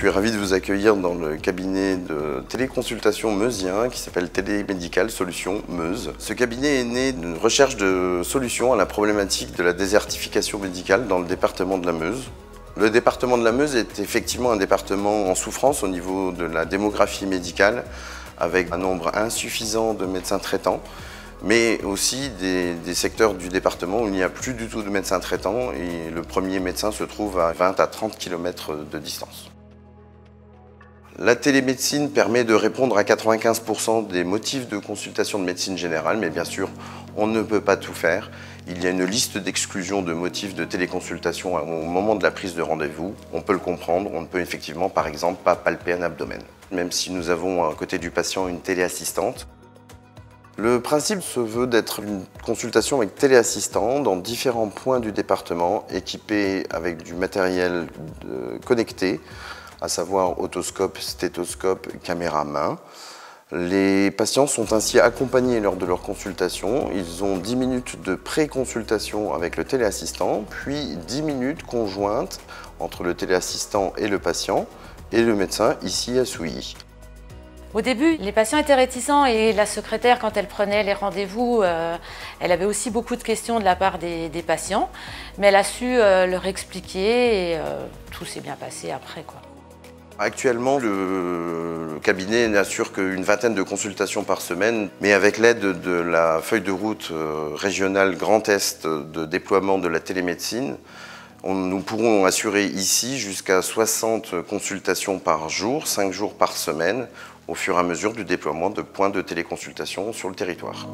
suis ravi de vous accueillir dans le cabinet de téléconsultation meusien qui s'appelle Télémédical Solutions Meuse. Ce cabinet est né d'une recherche de solutions à la problématique de la désertification médicale dans le département de la Meuse. Le département de la Meuse est effectivement un département en souffrance au niveau de la démographie médicale, avec un nombre insuffisant de médecins traitants, mais aussi des secteurs du département où il n'y a plus du tout de médecins traitants et le premier médecin se trouve à 20 à 30 km de distance. La télémédecine permet de répondre à 95% des motifs de consultation de médecine générale, mais bien sûr, on ne peut pas tout faire. Il y a une liste d'exclusion de motifs de téléconsultation au moment de la prise de rendez-vous. On peut le comprendre, on ne peut effectivement, par exemple, pas palper un abdomen. Même si nous avons à côté du patient une téléassistante. Le principe se veut d'être une consultation avec téléassistant dans différents points du département, équipés avec du matériel connecté, à savoir otoscope, stéthoscope, caméra main. Les patients sont ainsi accompagnés lors de leur consultation. Ils ont 10 minutes de pré-consultation avec le téléassistant, puis 10 minutes conjointes entre le téléassistant et le patient, et le médecin ici à Souilly. Au début, les patients étaient réticents et la secrétaire, quand elle prenait les rendez-vous, elle avait aussi beaucoup de questions de la part des patients, mais elle a su leur expliquer et tout s'est bien passé après, quoi. Actuellement, le cabinet n'assure qu'une vingtaine de consultations par semaine, mais avec l'aide de la feuille de route régionale Grand Est de déploiement de la télémédecine, nous pourrons assurer ici jusqu'à 60 consultations par jour, 5 jours par semaine, au fur et à mesure du déploiement de points de téléconsultation sur le territoire.